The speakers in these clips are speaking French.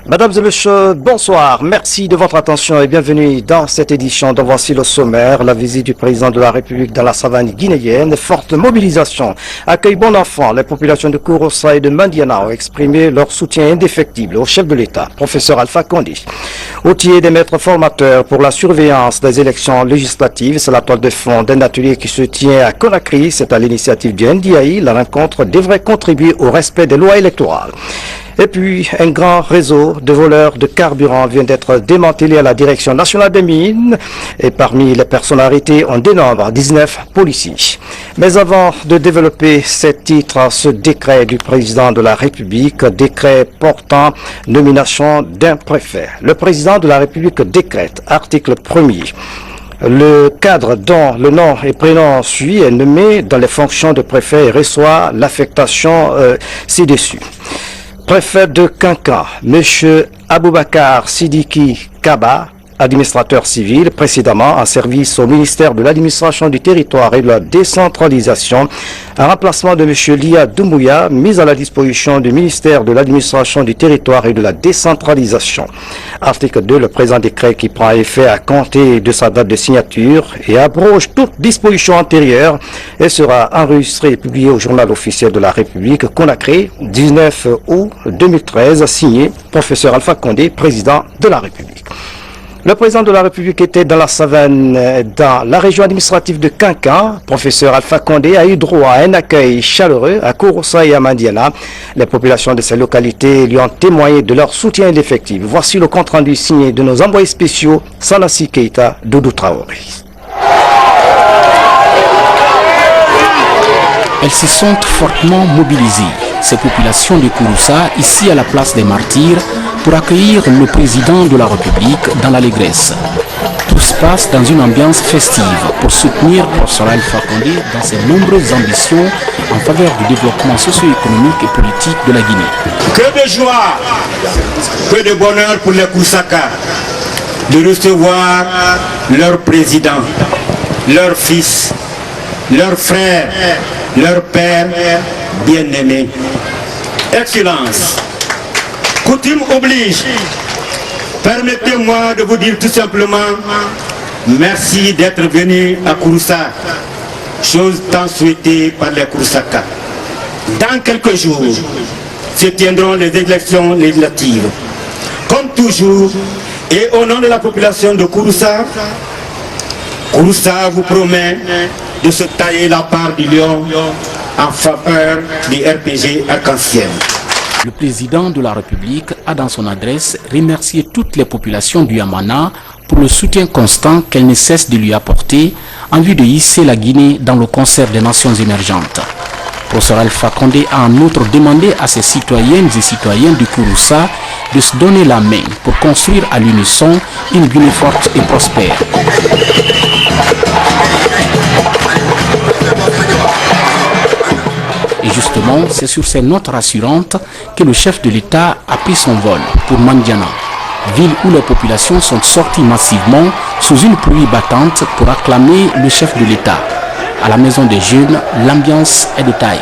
Mesdames et messieurs, bonsoir. Merci de votre attention et bienvenue dans cette édition dont voici le sommaire. La visite du président de la République dans la savane guinéenne, forte mobilisation, accueil bon enfant. Les populations de Kouroussa et de Mandiana ont exprimé leur soutien indéfectible au chef de l'État, professeur Alpha Condé. Outillé des maîtres formateurs pour la surveillance des élections législatives, c'est la toile de fond d'un atelier qui se tient à Conakry. C'est à l'initiative du NDI. La rencontre devrait contribuer au respect des lois électorales. Et puis, un grand réseau de voleurs de carburant vient d'être démantelé à la Direction nationale des mines. Et parmi les personnalités, on dénombre 19 policiers. Mais avant de développer ces titres, ce décret du président de la République, décret portant nomination d'un préfet. Le président de la République décrète, article 1er. Le cadre dont le nom et prénom suit est nommé dans les fonctions de préfet et reçoit l'affectation ci-dessus. Préfet de Kankan, M. Aboubakar Sidiki Kaba, administrateur civil, précédemment en service au ministère de l'administration du territoire et de la décentralisation, en remplacement de M. Lia Doumbouya, mis à la disposition du ministère de l'administration du territoire et de la décentralisation. Article 2, le présent décret qui prend effet à compter de sa date de signature et abroge toute disposition antérieure et sera enregistré et publié au journal officiel de la République, Conakry, 19 août 2013, signé professeur Alpha Condé, président de la République. Le président de la République était dans la savane, dans la région administrative de Kankan. Professeur Alpha Condé a eu droit à un accueil chaleureux à Kouroussa et à Mandiana. Les populations de ces localités lui ont témoigné de leur soutien indéfectible. Voici le compte-rendu signé de nos envoyés spéciaux, Salassi Keita, Doudou Traoré. Elles se sont fortement mobilisées, ces populations de Kouroussa, ici à la place des Martyrs, pour accueillir le président de la République dans l'allégresse. Tout se passe dans une ambiance festive pour soutenir professeur Alpha Condé dans ses nombreuses ambitions en faveur du développement socio-économique et politique de la Guinée. Que de joie, que de bonheur pour les Koussaka de recevoir leur président, leur fils, leur frère, leur père bien-aimé. Excellence, coutume oblige. Permettez-moi de vous dire tout simplement merci d'être venu à Kouroussa, chose tant souhaitée par les Kouroussaka. Dans quelques jours se tiendront les élections législatives. Comme toujours, et au nom de la population de Kouroussa, Kouroussa vous promet de se tailler la part du lion en faveur du RPG Arc-en-Ciel. Le président de la République a dans son adresse remercié toutes les populations du Yamana pour le soutien constant qu'elles ne cessent de lui apporter en vue de hisser la Guinée dans le concert des nations émergentes. Professeur Alpha Condé a en outre demandé à ses citoyennes et citoyens du Kouroussa de se donner la main pour construire à l'unisson une Guinée forte et prospère. Et justement, c'est sur ces notes rassurantes que le chef de l'État a pris son vol pour Mandiana, ville où les populations sont sorties massivement sous une pluie battante pour acclamer le chef de l'État. À la maison des jeunes, l'ambiance est de taille.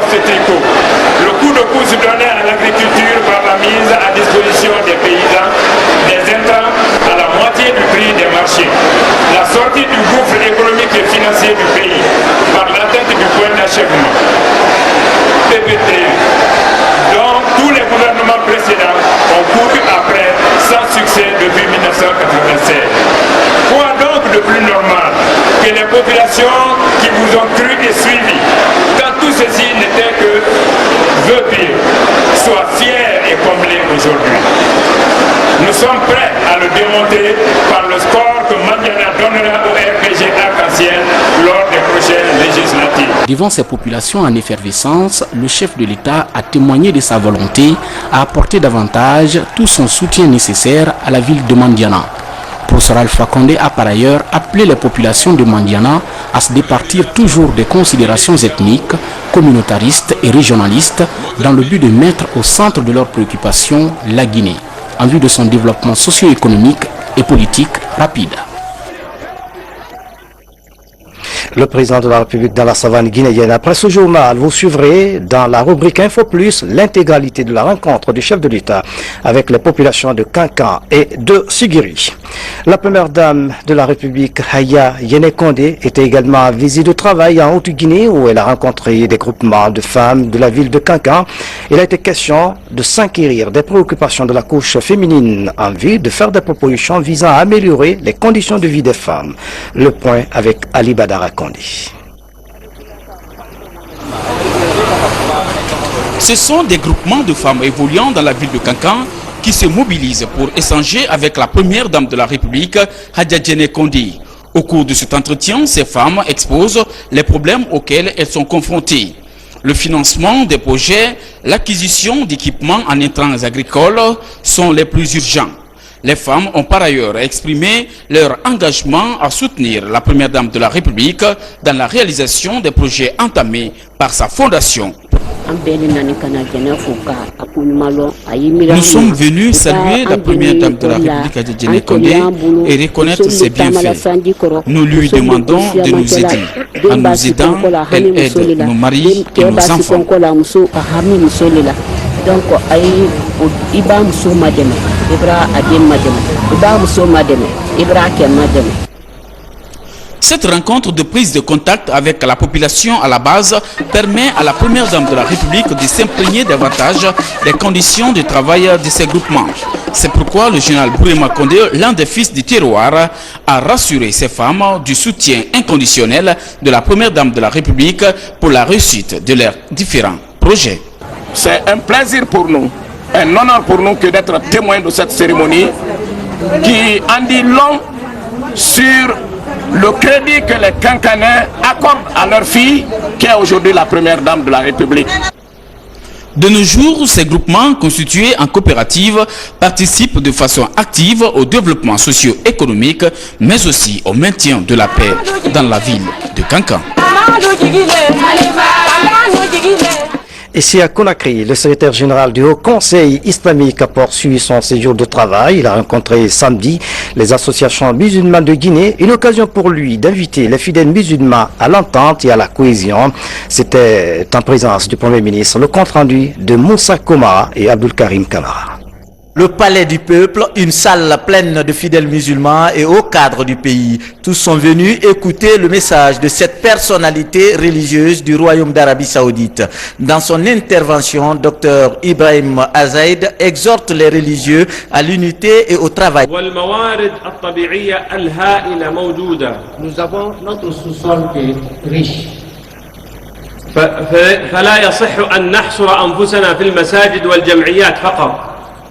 Le coup de pouce donné à l'agriculture par la mise à disposition des paysans des intrants à la moitié du prix des marchés. La sortie du gouffre économique et financier du pays par l'atteinte du point d'achèvement. PPT, dont tous les gouvernements précédents ont couru après sans succès depuis 1996. Quoi donc de plus normal que les populations qui vous ont cru et suivi, quand tout ceci n'était que vœux pieux, soient fiers et comblés aujourd'hui. Nous sommes prêts à le démonter par le score que Mandiana donnera au RPG Arc-en-Ciel lors des prochaines législatives. Devant ces populations en effervescence, le chef de l'État a témoigné de sa volonté à apporter davantage tout son soutien nécessaire à la ville de Mandiana. Professeur Alpha Condé a par ailleurs appelé les populations de Mandiana à se départir toujours des considérations ethniques, communautaristes et régionalistes dans le but de mettre au centre de leurs préoccupations la Guinée, en vue de son développement socio-économique et politique rapide. Le président de la République dans la savane guinéenne. Après ce journal, vous suivrez dans la rubrique Info Plus l'intégralité de la rencontre du chef de l'État avec les populations de Kankan et de Sigiri. La première dame de la République, Haya Yene Kondé, était également en visite de travail en Haute-Guinée où elle a rencontré des groupements de femmes de la ville de Kankan. Il a été question de s'inquérir des préoccupations de la couche féminine en vue de faire des propositions visant à améliorer les conditions de vie des femmes. Le point avec Ali Badara Kondé. Ce sont des groupements de femmes évoluant dans la ville de Kankan qui se mobilisent pour échanger avec la première dame de la République, Hadja Yene Kondé. Au cours de cet entretien, ces femmes exposent les problèmes auxquels elles sont confrontées. Le financement des projets, l'acquisition d'équipements en intrants agricoles sont les plus urgents. Les femmes ont par ailleurs exprimé leur engagement à soutenir la première dame de la République dans la réalisation des projets entamés par sa fondation. Nous sommes venus saluer la première dame de la République, Hadja Yene Kondé, et reconnaître ses bienfaits. Nous lui demandons de nous aider. En nous aidant, elle aide nos maris et nos enfants. Donc, Iba Moussou Mademe, Ibra Adim Mademe, Iba Moussou Mademe, Ibra Kem Mademe. Cette rencontre de prise de contact avec la population à la base permet à la première dame de la République de s'imprégner davantage des conditions de travail de ces groupements. C'est pourquoi le général Bourema Kondé, l'un des fils du terroir, a rassuré ces femmes du soutien inconditionnel de la première dame de la République pour la réussite de leurs différents projets. C'est un plaisir pour nous, un honneur pour nous que d'être témoins de cette cérémonie qui en dit long sur le crédit que les Kankanais accordent à leur fille, qui est aujourd'hui la première dame de la République. De nos jours, ces groupements constitués en coopérative participent de façon active au développement socio-économique, mais aussi au maintien de la paix dans la ville de Kankan. Ici à Conakry, le secrétaire général du Haut Conseil islamique a poursuivi son séjour de travail. Il a rencontré samedi les associations musulmanes de Guinée, une occasion pour lui d'inviter les fidèles musulmans à l'entente et à la cohésion. C'était en présence du Premier ministre. Le compte rendu de Moussa Komara et Abdul Karim Kamara. Le palais du peuple, une salle pleine de fidèles musulmans et hauts cadres du pays. Tous sont venus écouter le message de cette personnalité religieuse du Royaume d'Arabie Saoudite. Dans son intervention, Dr Ibrahim Azaïd exhorte les religieux à l'unité et au travail. Nous avons notre sous-sol qui est riche.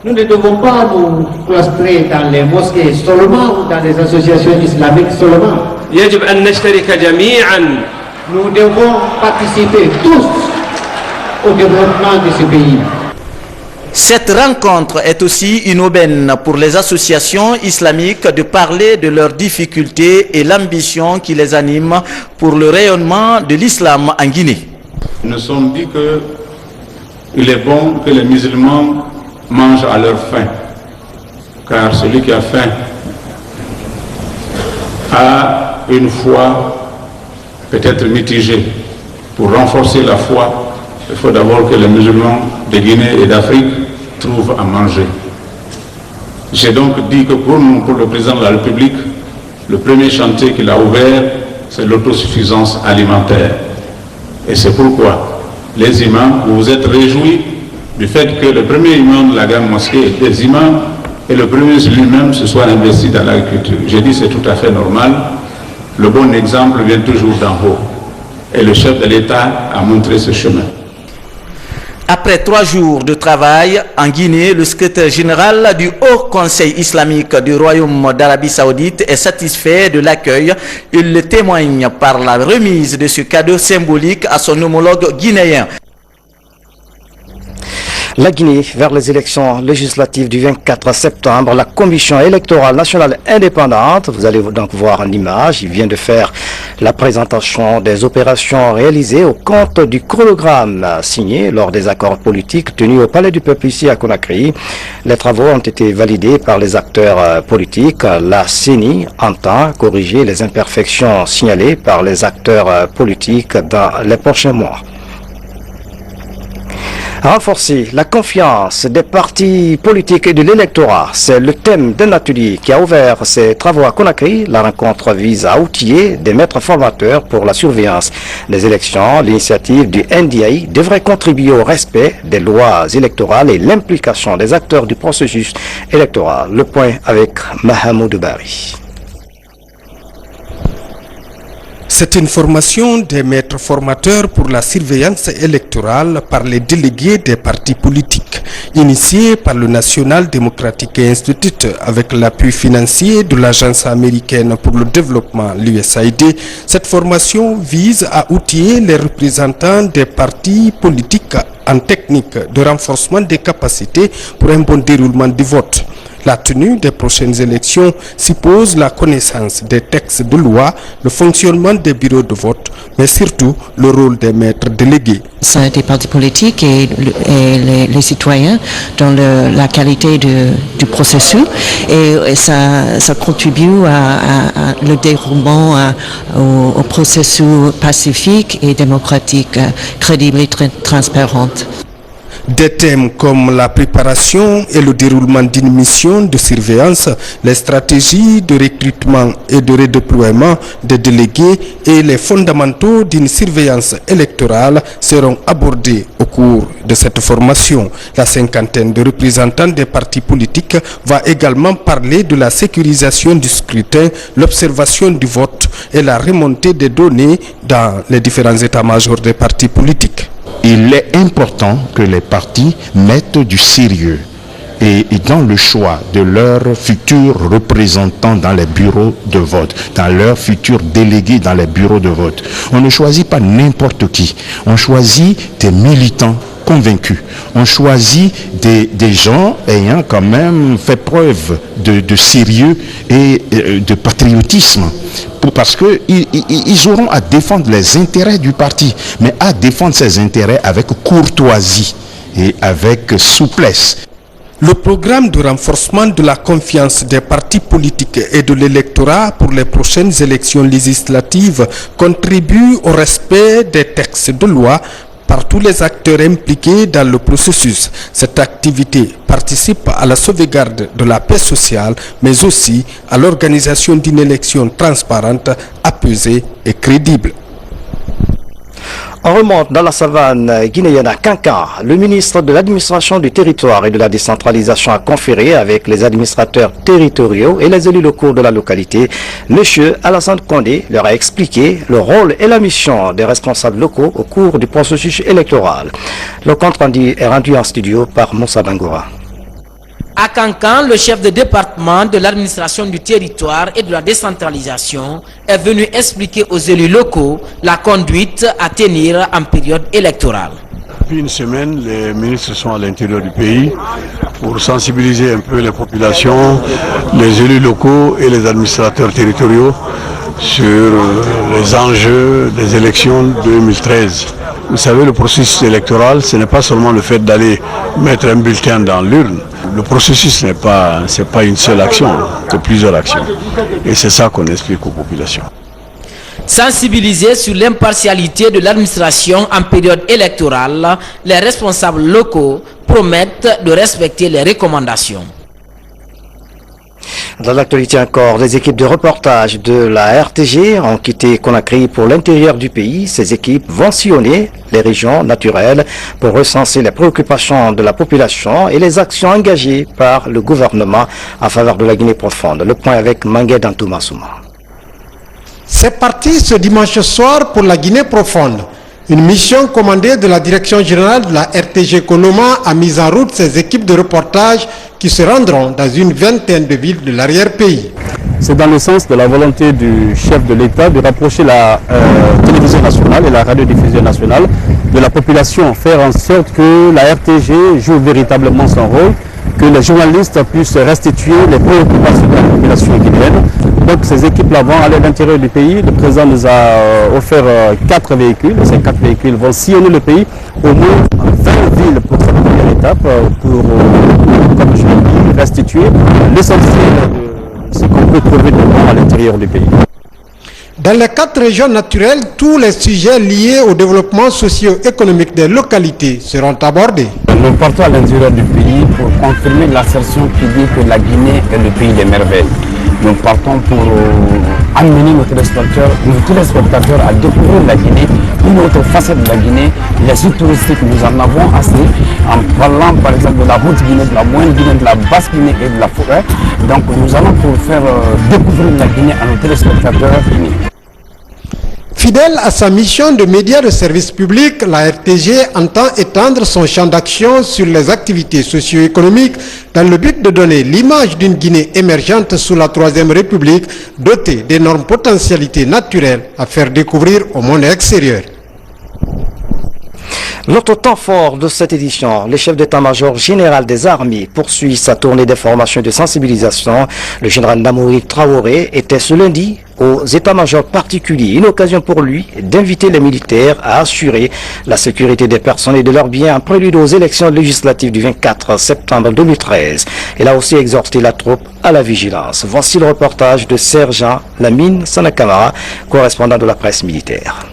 Nous ne devons pas nous claustrer dans les mosquées seulement ou dans les associations islamiques seulement. Nous devons participer tous au développement de ce pays. Cette rencontre est aussi une aubaine pour les associations islamiques de parler de leurs difficultés et l'ambition qui les anime pour le rayonnement de l'islam en Guinée. Nous nous sommes dit qu'il est bon que les musulmans mangent à leur faim, car celui qui a faim a une foi peut-être mitigée. Pour renforcer la foi, il faut d'abord que les musulmans de Guinée et d'Afrique trouvent à manger. J'ai donc dit que pour nous, pour le président de la République, le premier chantier qu'il a ouvert, c'est l'autosuffisance alimentaire. Et c'est pourquoi les imams, vous vous êtes réjouis du fait que le premier imam de la grande mosquée est des imams et le premier ministre lui-même se soit investi dans l'agriculture. J'ai dit c'est tout à fait normal. Le bon exemple vient toujours d'en haut. Et le chef de l'État a montré ce chemin. Après 3 jours de travail en Guinée, le secrétaire général du Haut Conseil islamique du Royaume d'Arabie Saoudite est satisfait de l'accueil. Il le témoigne par la remise de ce cadeau symbolique à son homologue guinéen. La Guinée vers les élections législatives du 24 septembre. La Commission électorale nationale indépendante, vous allez donc voir en image, il vient de faire la présentation des opérations réalisées au compte du chronogramme signé lors des accords politiques tenus au Palais du Peuple ici à Conakry. Les travaux ont été validés par les acteurs politiques. La CENI entend corriger les imperfections signalées par les acteurs politiques dans les prochains mois. Renforcer la confiance des partis politiques et de l'électorat, c'est le thème d'un atelier qui a ouvert ses travaux à Conakry. La rencontre vise à outiller des maîtres formateurs pour la surveillance des élections. L'initiative du NDI devrait contribuer au respect des lois électorales et l'implication des acteurs du processus électoral. Le point avec Mahamoud Bari. C'est une formation des maîtres formateurs pour la surveillance électorale par les délégués des partis politiques, initiée par le National Democratic Institute avec l'appui financier de l'Agence américaine pour le développement, l'USAID. Cette formation vise à outiller les représentants des partis politiques en technique de renforcement des capacités pour un bon déroulement du vote. La tenue des prochaines élections suppose la connaissance des textes de loi, le fonctionnement des bureaux de vote, mais surtout le rôle des maîtres délégués. C'est des partis politiques et les citoyens dans la qualité du processus et ça contribue à le déroulement au processus pacifique et démocratique, crédible et transparent. Des thèmes comme la préparation et le déroulement d'une mission de surveillance, les stratégies de recrutement et de redéploiement des délégués et les fondamentaux d'une surveillance électorale seront abordés au cours de cette formation. La cinquantaine de représentants des partis politiques va également parler de la sécurisation du scrutin, l'observation du vote et la remontée des données dans les différents états-majors des partis politiques. Il est important que les partis mettent du sérieux et dans le choix de leurs futurs représentants dans les bureaux de vote, dans leurs futurs délégués dans les bureaux de vote. On ne choisit pas n'importe qui, on choisit des militants convaincus, on choisit des gens ayant quand même fait preuve de sérieux et de patriotisme. Parce qu'ils auront à défendre les intérêts du parti, mais à défendre ses intérêts avec courtoisie et avec souplesse. Le programme de renforcement de la confiance des partis politiques et de l'électorat pour les prochaines élections législatives contribue au respect des textes de loi par tous les acteurs impliqués dans le processus. Cette activité participe à la sauvegarde de la paix sociale, mais aussi à l'organisation d'une élection transparente, apaisée et crédible. On remonte dans la savane guinéenne à Kankan. Le ministre de l'administration du territoire et de la décentralisation a conféré avec les administrateurs territoriaux et les élus locaux de la localité. Monsieur Alassane Condé leur a expliqué le rôle et la mission des responsables locaux au cours du processus électoral. Le compte rendu est rendu en studio par Moussa Bangoura. À Kankan, le chef de département de l'administration du territoire et de la décentralisation est venu expliquer aux élus locaux la conduite à tenir en période électorale. Depuis une semaine, les ministres sont à l'intérieur du pays pour sensibiliser un peu les populations, les élus locaux et les administrateurs territoriaux sur les enjeux des élections 2013. Vous savez, le processus électoral, ce n'est pas seulement le fait d'aller mettre un bulletin dans l'urne. Le processus n'est pas une seule action, c'est plusieurs actions. Et c'est ça qu'on explique aux populations. Sensibilisés sur l'impartialité de l'administration en période électorale, les responsables locaux promettent de respecter les recommandations. Dans l'actualité encore, les équipes de reportage de la RTG ont quitté Conakry pour l'intérieur du pays. Ces équipes vont sillonner les régions naturelles pour recenser les préoccupations de la population et les actions engagées par le gouvernement en faveur de la Guinée profonde. Le point avec Mangué Dantouma Souma. C'est parti ce dimanche soir pour la Guinée profonde. Une mission commandée de la direction générale de la RTG Konoma a mis en route ses équipes de reportage qui se rendront dans une vingtaine de villes de l'arrière-pays. C'est dans le sens de la volonté du chef de l'État de rapprocher la télévision nationale et la radiodiffusion nationale de la population, faire en sorte que la RTG joue véritablement son rôle, que les journalistes puissent restituer les préoccupations de la population guinéenne. Donc ces équipes-là vont aller à l'intérieur du pays. Le président nous a offert 4 véhicules. Ces 4 véhicules vont sillonner le pays, au moins 20 villes pour cette première étape, pour, comme je l'ai dit, restituer l'essentiel de ce qu'on peut trouver de bon à l'intérieur du pays. Dans les 4 régions naturelles, tous les sujets liés au développement socio-économique des localités seront abordés. Nous partons à l'intérieur du pays pour confirmer l'assertion qui dit que la Guinée est le pays des merveilles. Nous partons pour amener nos téléspectateurs à découvrir la Guinée, une autre facette de la Guinée, les sites touristiques, nous en avons assez, en parlant par exemple de la haute Guinée, de la moyenne Guinée, de la basse Guinée et de la forêt. Donc nous allons pour faire découvrir la Guinée à nos téléspectateurs. Fidèle à sa mission de média de service public, la RTG entend étendre son champ d'action sur les activités socio-économiques dans le but de donner l'image d'une Guinée émergente sous la Troisième République, dotée d'énormes potentialités naturelles à faire découvrir au monde extérieur. L'autre temps fort de cette édition, le chef d'état-major général des armées poursuit sa tournée d'information et de sensibilisation. Le général Namouri Traoré était ce lundi aux états-majors particuliers, une occasion pour lui d'inviter les militaires à assurer la sécurité des personnes et de leurs biens en prélude aux élections législatives du 24 septembre 2013. Il a aussi exhorté la troupe à la vigilance. Voici le reportage de Sergent Lamine Sanakamara, correspondant de la presse militaire.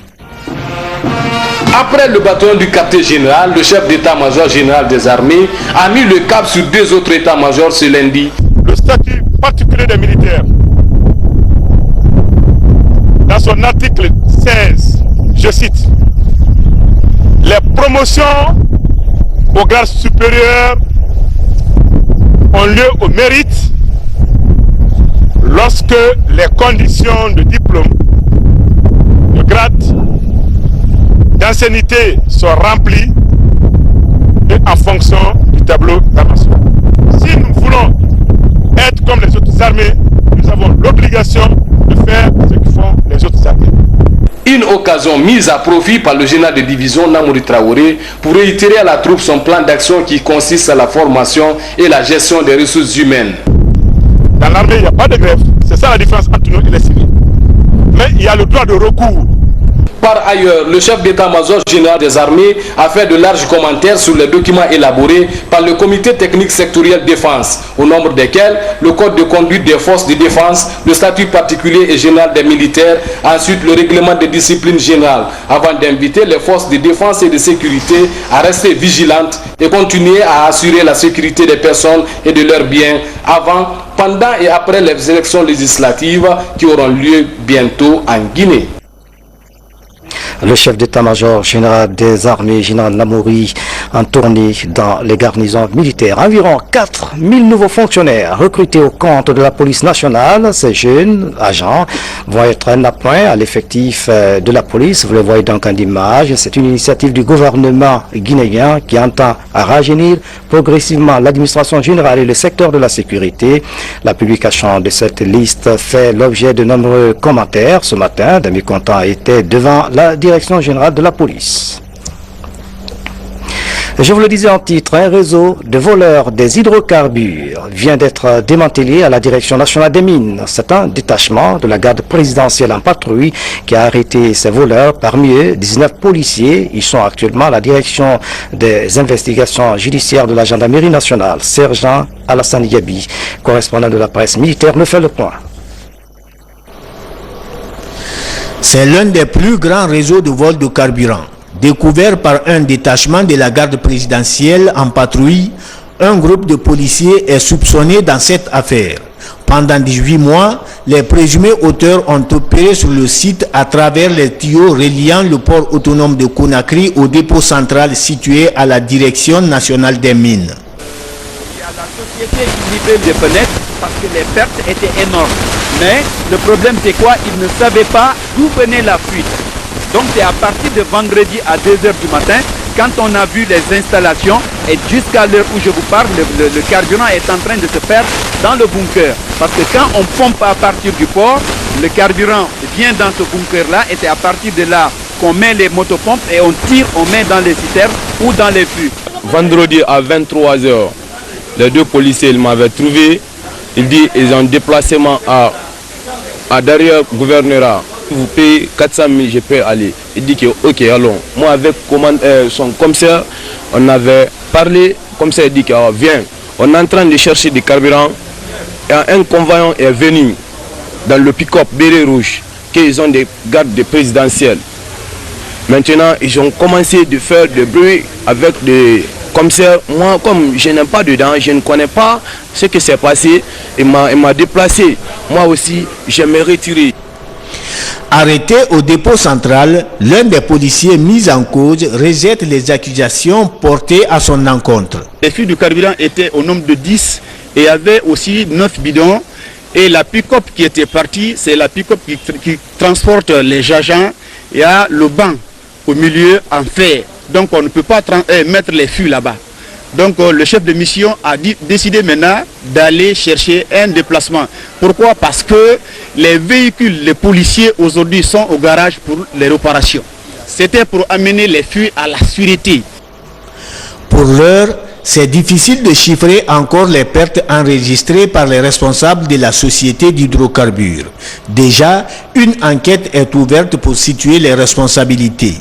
Après le bataillon du quartier général, le chef d'état-major général des armées a mis le cap sur 2 autres états-majors ce lundi. Le statut particulier des militaires, dans son article 16, je cite, les promotions au grade supérieur ont lieu au mérite lorsque les conditions de diplôme, de grade, d'ancienneté sont remplies et en fonction du tableau d'avancement. Si nous voulons être comme les autres armées, nous avons l'obligation de faire ce que font les autres armées. Une occasion mise à profit par le général de division Namouri Traoré pour réitérer à la troupe son plan d'action qui consiste à la formation et la gestion des ressources humaines. Dans l'armée, il n'y a pas de grève. C'est ça la différence entre nous et les civils. Mais il y a le droit de recours. Par ailleurs, le chef d'état-major général des armées a fait de larges commentaires sur les documents élaborés par le comité technique sectoriel défense, au nombre desquels le code de conduite des forces de défense, le statut particulier et général des militaires, ensuite le règlement de discipline générale, avant d'inviter les forces de défense et de sécurité à rester vigilantes et continuer à assurer la sécurité des personnes et de leurs biens avant, pendant et après les élections législatives qui auront lieu bientôt en Guinée. Le chef d'état-major général des armées, général Namouri, en tournée dans les garnisons militaires. Environ 4000 nouveaux fonctionnaires recrutés au compte de la police nationale. Ces jeunes agents vont être un appoint à l'effectif de la police. Vous le voyez donc en image. C'est une initiative du gouvernement guinéen qui entend rajeunir progressivement l'administration générale et le secteur de la sécurité. La publication de cette liste fait l'objet de nombreux commentaires. Ce matin, des mécontents étaient devant la direction générale de la police. Je vous le disais en titre, un réseau de voleurs des hydrocarbures vient d'être démantelé à la Direction nationale des mines. C'est un détachement de la garde présidentielle en patrouille qui a arrêté ces voleurs. Parmi eux, 19 policiers. Ils sont actuellement à la direction des investigations judiciaires de la gendarmerie nationale. Sergent Alassane Yabi, correspondant de la presse militaire, me fait le point. C'est l'un des plus grands réseaux de vol de carburant. Découvert par un détachement de la garde présidentielle en patrouille, un groupe de policiers est soupçonné dans cette affaire. Pendant 18 mois, les présumés auteurs ont opéré sur le site à travers les tuyaux reliant le port autonome de Conakry au dépôt central situé à la Direction nationale des mines. Il y a la société qui livrait des fenêtres parce que les pertes étaient énormes. Mais le problème c'est quoi? Ils ne savaient pas d'où venait la fuite. Donc c'est à partir de vendredi à 2h du matin, quand on a vu les installations, et jusqu'à l'heure où je vous parle, le carburant est en train de se perdre dans le bunker. Parce que quand on pompe à partir du port, le carburant vient dans ce bunker-là, et c'est à partir de là on met les motopompes et on tire, on met dans les citernes ou dans les fûts. Vendredi à 23 h, les deux policiers m'avaient trouvé. Ils disent qu'ils ont un déplacement à derrière gouvernorat. Vous payez 400 000, je peux aller. Il dit que ok, allons. Moi avec son commissaire, on avait parlé. Comme ça, il dit que viens. On est en train de chercher du carburant. Et un convoyant est venu dans le pick-up béret rouge, qu'ils ont des gardes présidentiels. Maintenant, ils ont commencé de faire du bruit avec des commissaires. Moi, comme je n'aime pas dedans, je ne connais pas ce qui s'est passé. Il m'a déplacé. Moi aussi, je me retiré. Arrêté au dépôt central, l'un des policiers mis en cause rejette les accusations portées à son encontre. Les fûts de carburant étaient au nombre de 10 et il y avait aussi 9 bidons. Et la pick-up qui était partie, c'est la pick-up qui transporte les agents. Il y a le banc au milieu en fer. Donc on ne peut pas mettre les fûts là-bas. Donc le chef de mission a décidé maintenant d'aller chercher un déplacement. Pourquoi? Parce que les véhicules, les policiers aujourd'hui sont au garage pour les réparations. C'était pour amener les fûts à la sûreté. Pour l'heure, c'est difficile de chiffrer encore les pertes enregistrées par les responsables de la société d'hydrocarbures. Déjà, une enquête est ouverte pour situer les responsabilités.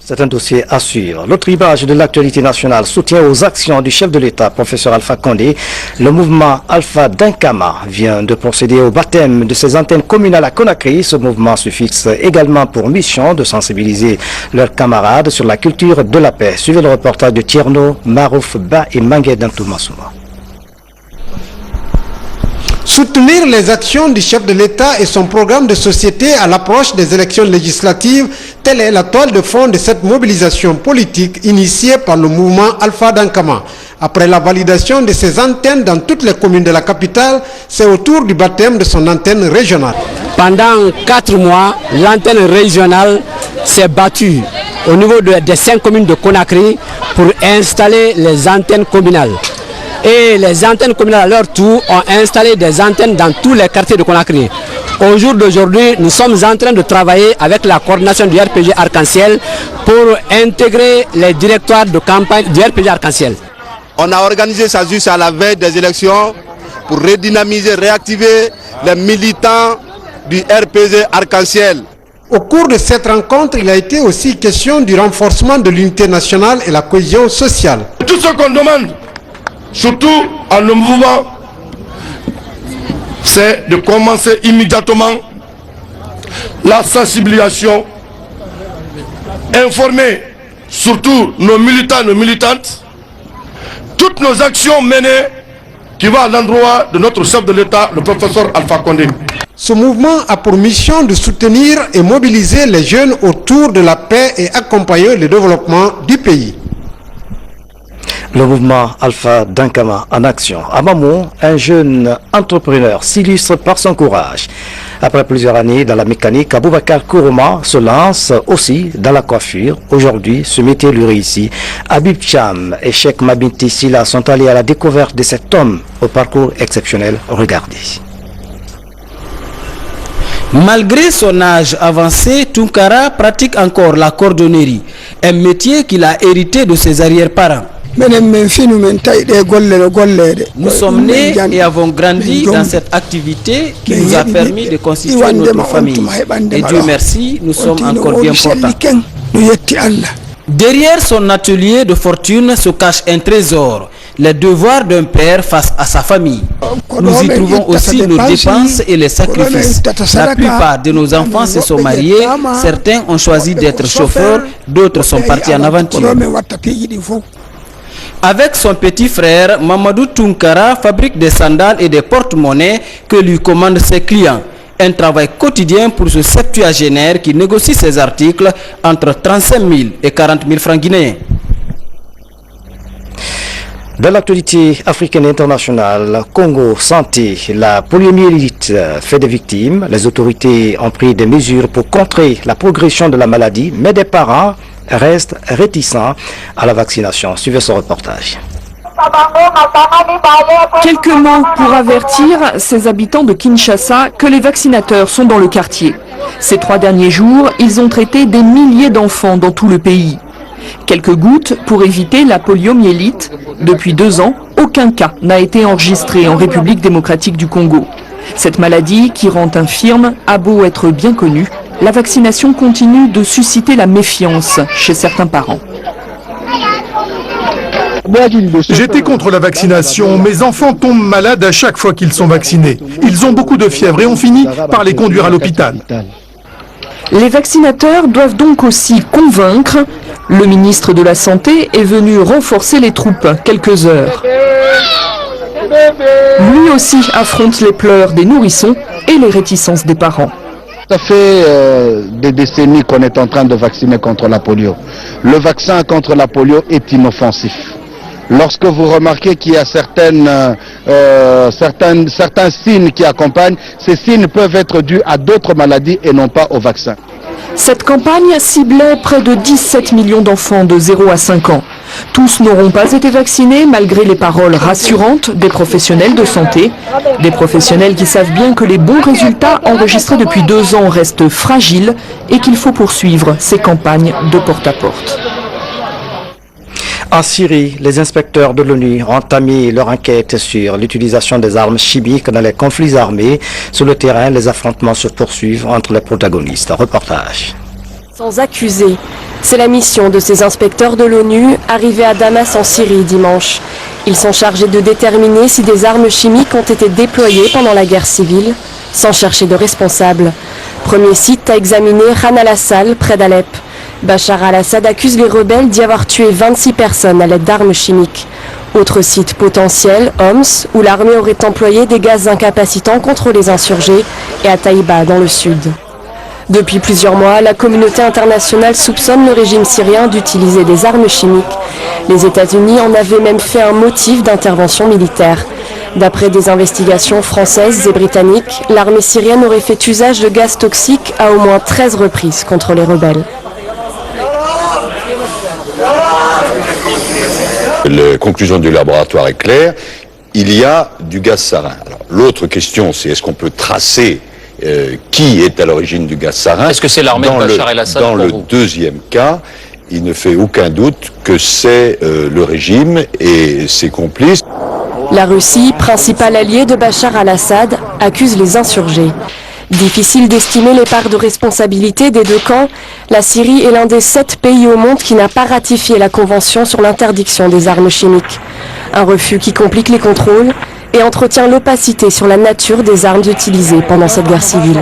C'est un dossier à suivre. L'autre image de l'actualité nationale soutient aux actions du chef de l'État, professeur Alpha Condé. Le mouvement Alpha Dankama vient de procéder au baptême de ses antennes communales à Conakry. Ce mouvement se fixe également pour mission de sensibiliser leurs camarades sur la culture de la paix. Suivez le reportage de Tierno, Marouf Ba et Mangué Dantoumassouma. Soutenir les actions du chef de l'État et son programme de société à l'approche des élections législatives, telle est la toile de fond de cette mobilisation politique initiée par le mouvement Alpha Dankama. Après la validation de ses antennes dans toutes les communes de la capitale, c'est au tour du baptême de son antenne régionale. Pendant 4 mois, l'antenne régionale s'est battue au niveau des 5 communes de Conakry pour installer les antennes communales. Et les antennes communales à leur tour ont installé des antennes dans tous les quartiers de Conakry. Au jour d'aujourd'hui, nous sommes en train de travailler avec la coordination du RPG Arc-en-Ciel pour intégrer les directoires de campagne du RPG Arc-en-Ciel. On a organisé ça juste à la veille des élections pour redynamiser, réactiver les militants du RPG Arc-en-Ciel. Au cours de cette rencontre, il a été aussi question du renforcement de l'unité nationale et la cohésion sociale. Tout ce qu'on demande, surtout en le mouvement, c'est de commencer immédiatement la sensibilisation, informer surtout nos militants, nos militantes, toutes nos actions menées qui vont à l'endroit de notre chef de l'État, le professeur Alpha Condé. Ce mouvement a pour mission de soutenir et mobiliser les jeunes autour de la paix et accompagner le développement du pays. Le mouvement Alpha Dankama en action. À Mamou, un jeune entrepreneur s'illustre par son courage. Après plusieurs années dans la mécanique, Aboubakar Kourouma se lance aussi dans la coiffure. Aujourd'hui, ce métier lui réussit. Habib Cham et Cheikh Mabinti Silla sont allés à la découverte de cet homme au parcours exceptionnel. Regardez. Malgré son âge avancé, Tunkara pratique encore la cordonnerie, un métier qu'il a hérité de ses arrière-parents. Nous sommes nés et avons grandi dans cette activité qui nous a permis de constituer notre famille. Et Dieu merci, nous sommes encore bien portants. Derrière son atelier de fortune se cache un trésor, les devoirs d'un père face à sa famille. Nous y trouvons aussi nos dépenses et les sacrifices. La plupart de nos enfants se sont mariés, certains ont choisi d'être chauffeurs, d'autres sont partis en aventure. Avec son petit frère, Mamadou Tunkara fabrique des sandales et des porte-monnaies que lui commandent ses clients. Un travail quotidien pour ce septuagénaire qui négocie ses articles entre 35 000 et 40 000 francs guinéens. Dans l'actualité africaine et internationale, Congo Santé, la poliomyélite fait des victimes. Les autorités ont pris des mesures pour contrer la progression de la maladie, mais des parents restent réticents à la vaccination. Suivez ce reportage. Quelques mots pour avertir ces habitants de Kinshasa que les vaccinateurs sont dans le quartier. Ces 3 derniers jours, ils ont traité des milliers d'enfants dans tout le pays. Quelques gouttes pour éviter la poliomyélite. Depuis 2 ans, aucun cas n'a été enregistré en République démocratique du Congo. Cette maladie, qui rend infirme, a beau être bien connue, la vaccination continue de susciter la méfiance chez certains parents. J'étais contre la vaccination. Mes enfants tombent malades à chaque fois qu'ils sont vaccinés. Ils ont beaucoup de fièvre et on finit par les conduire à l'hôpital. Les vaccinateurs doivent donc aussi convaincre. Le ministre de la Santé est venu renforcer les troupes quelques heures. Lui aussi affronte les pleurs des nourrissons et les réticences des parents. Ça fait des décennies qu'on est en train de vacciner contre la polio. Le vaccin contre la polio est inoffensif. Lorsque vous remarquez qu'il y a certains signes qui accompagnent, ces signes peuvent être dus à d'autres maladies et non pas au vaccin. Cette campagne ciblait près de 17 millions d'enfants de 0 à 5 ans. Tous n'auront pas été vaccinés malgré les paroles rassurantes des professionnels de santé. Des professionnels qui savent bien que les bons résultats enregistrés depuis 2 ans restent fragiles et qu'il faut poursuivre ces campagnes de porte-à-porte. En Syrie, les inspecteurs de l'ONU ont entamé leur enquête sur l'utilisation des armes chimiques dans les conflits armés. Sur le terrain, les affrontements se poursuivent entre les protagonistes. Reportage. Sans accuser, c'est la mission de ces inspecteurs de l'ONU arrivés à Damas en Syrie dimanche. Ils sont chargés de déterminer si des armes chimiques ont été déployées pendant la guerre civile, sans chercher de responsables. Premier site à examiner, Khan al-Assal, près d'Alep. Bachar al-Assad accuse les rebelles d'y avoir tué 26 personnes à l'aide d'armes chimiques. Autre site potentiel, Homs, où l'armée aurait employé des gaz incapacitants contre les insurgés, et à Taïba, dans le sud. Depuis plusieurs mois, la communauté internationale soupçonne le régime syrien d'utiliser des armes chimiques. Les États-Unis en avaient même fait un motif d'intervention militaire. D'après des investigations françaises et britanniques, l'armée syrienne aurait fait usage de gaz toxiques à au moins 13 reprises contre les rebelles. La conclusion du laboratoire est claire, il y a du gaz sarin. L'autre question, c'est est-ce qu'on peut tracer qui est à l'origine du gaz sarin? Est-ce que c'est l'armée de Bachar el-Assad? Dans le deuxième cas, il ne fait aucun doute que c'est le régime et ses complices. La Russie, principal allié de Bachar al-Assad, accuse les insurgés. Difficile d'estimer les parts de responsabilité des deux camps. La Syrie est l'un des 7 pays au monde qui n'a pas ratifié la Convention sur l'interdiction des armes chimiques. Un refus qui complique les contrôles et entretient l'opacité sur la nature des armes utilisées pendant cette guerre civile.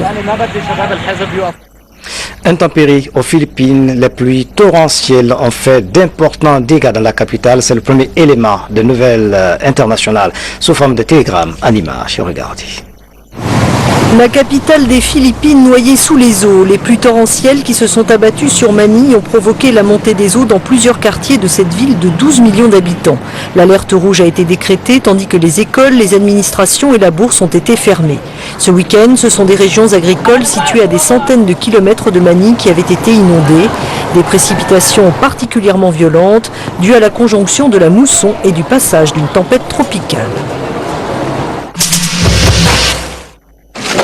Intempéries aux Philippines, les pluies torrentielles ont fait d'importants dégâts dans la capitale. C'est le premier élément de nouvelles internationales sous forme de télégramme en images. Regardez. La capitale des Philippines noyée sous les eaux. Les pluies torrentielles qui se sont abattues sur Manille ont provoqué la montée des eaux dans plusieurs quartiers de cette ville de 12 millions d'habitants. L'alerte rouge a été décrétée tandis que les écoles, les administrations et la bourse ont été fermées. Ce week-end, ce sont des régions agricoles situées à des centaines de kilomètres de Manille qui avaient été inondées. Des précipitations particulièrement violentes dues à la conjonction de la mousson et du passage d'une tempête tropicale.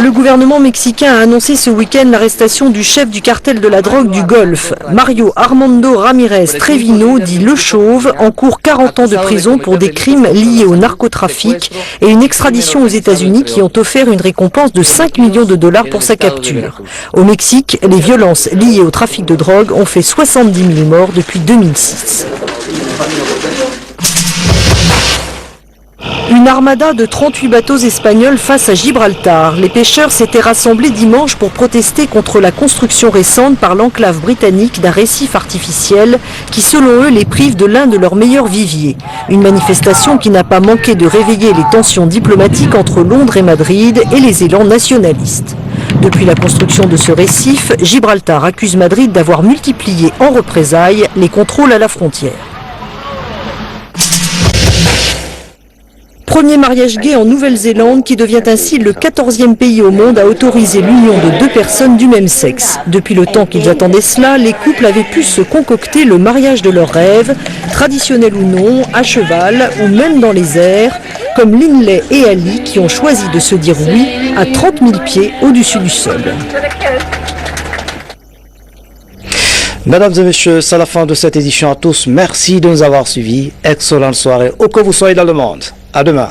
Le gouvernement mexicain a annoncé ce week-end l'arrestation du chef du cartel de la drogue du Golfe, Mario Armando Ramirez Trevino, dit Le Chauve, encourt 40 ans de prison pour des crimes liés au narcotrafic et une extradition aux États-Unis qui ont offert une récompense de 5 millions de dollars pour sa capture. Au Mexique, les violences liées au trafic de drogue ont fait 70 000 morts depuis 2006. Une armada de 38 bateaux espagnols face à Gibraltar. Les pêcheurs s'étaient rassemblés dimanche pour protester contre la construction récente par l'enclave britannique d'un récif artificiel qui, selon eux, les prive de l'un de leurs meilleurs viviers. Une manifestation qui n'a pas manqué de réveiller les tensions diplomatiques entre Londres et Madrid et les élans nationalistes. Depuis la construction de ce récif, Gibraltar accuse Madrid d'avoir multiplié en représailles les contrôles à la frontière. Premier mariage gay en Nouvelle-Zélande qui devient ainsi le 14e pays au monde à autoriser l'union de 2 personnes du même sexe. Depuis le temps qu'ils attendaient cela, les couples avaient pu se concocter le mariage de leurs rêves, traditionnel ou non, à cheval ou même dans les airs, comme Linley et Ali qui ont choisi de se dire oui à 30 000 pieds au-dessus du sol. Mesdames et messieurs, c'est la fin de cette édition à tous. Merci de nous avoir suivis. Excellente soirée où que vous soyez dans le monde. À demain.